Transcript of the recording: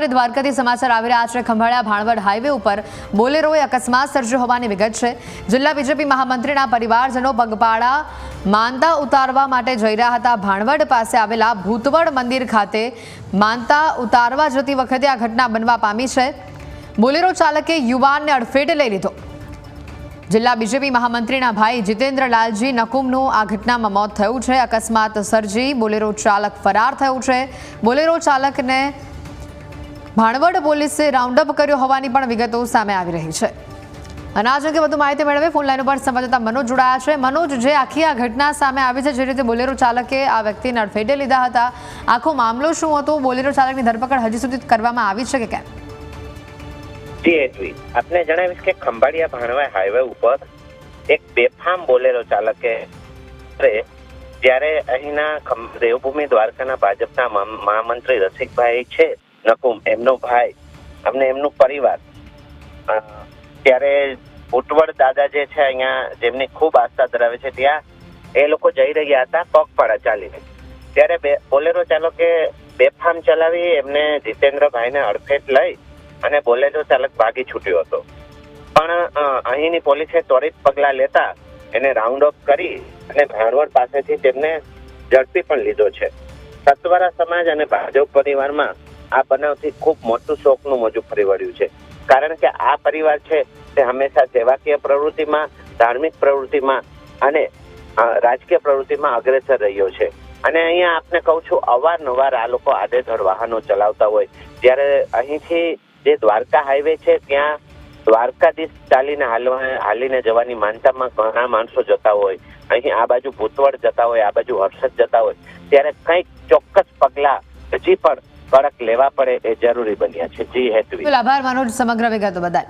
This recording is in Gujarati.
અત્યારે દ્વારકાથી સમાચાર આવી રહ્યા છે। ખંભાળિયા ભાણવડ હાઈવે ઉપર બોલેરોએ અકસ્માત સર્જ્યો હોવાની વિગત છે। જિલ્લા બીજેપી મહામંત્રીના પરિવારજનો પગપાળા માનતા ઉતારવા માટે જઈ રહ્યા હતા। ભાણવડ પાસે આવેલા ભૂતવડ મંદિર ખાતે માનતા ઉતારવા જતી વખતે આ ઘટના બનવા પામી છે। બોલેરો ચાલકે યુવાનને અડફેટે લઈ લીધો। જિલ્લા બીજેપી મહામંત્રીના ભાઈ જીતેન્દ્રલાલજી નકુમનું આ ઘટનામાં મોત થયું છે। અકસ્માત સર્જી બોલેરો ચાલક ફરાર થયો છે। બોલેરો ચાલકને ભાણવડ પોલીસે રાઉન્ડ અપ કર્યો હોવાની પણ વિગતો સામે આવી રહી છે। અને આ અંગે વધુ માહિતી મેળવે ફોન લાઈન ઉપર સંવાદદાતા મનોજ જોડાયા છે। મનોજ, જે આખી આ ઘટના સામે આવી છે, જે રીતે બોલેરો ચાલકે આ વ્યક્તિને અડફેટે લીધા હતા, આખો મામલો શું હતો? બોલેરો ચાલકની ધરપકડ હજી સુધી કરવામાં આવી છે કે કેમ? આપને જણાવીશ કે ખંભાળિયા ભાણવડ હાઈવે ઉપર એક બેફામ બોલેરો ચાલકે જ્યારે અહીંના દેવભૂમિ દ્વારકાના ભાજપના મહામંત્રી રસિકભાઈ છે નકુમ, એમનો ભાઈ અને એમનું પરિવાર, ત્યારે ભૂતવડ દાદા જે છે અહીંયા, જેમની ખૂબ આસ્થા ધરાવે છે, ત્યાં એ લોકો જઈ રહ્યા હતા પગપાળા ચાલીને। ત્યારે બોલેરો ચાલકે બેફામ ચલાવી એમને જીતેન્દ્રભાઈને અડફેટ લઈ અને બોલેરો ચાલક ભાગી છૂટ્યો હતો। પણ અહીંની પોલીસે ત્વરિત પગલાં લેતા એને રાઉન્ડ અપ કરી અને ભાણવડ પાસેથી તેમને ઝડપી પણ લીધો છે। સતવારા સમાજ અને ભાજપ પરિવારમાં આ બનાવથી ખૂબ મોટું શોકનું મોજું ફરી વળ્યું છે। કારણ કે આ પરિવાર છે તે હંમેશા સેવાકીય પ્રવૃત્તિમાં, ધાર્મિક પ્રવૃત્તિમાં અને રાજકીય પ્રવૃત્તિમાં અગ્રેસર રહ્યો છે। અને અહીંયા આપને કહું છું, અવારનવાર આ લોકો આડેધડ વાહનો ચલાવતા હોય, ત્યારે અહીંથી જે દ્વારકા હાઈવે છે ત્યાં દ્વારકાધીશ ચાલીને હાલીને જવાની માનતામાં ઘણા માણસો જતા હોય, અહીં આ બાજુ ભૂતવડ જતા હોય, આ બાજુ હર્ષદ જતા હોય, ત્યારે કંઈક ચોક્કસ પગલાં હજી પણ કડક લેવા પડે એ જરૂરી બન્યા છે। જી હેતવી, આભાર મનોજ સમગ્ર વિગતો બદલ।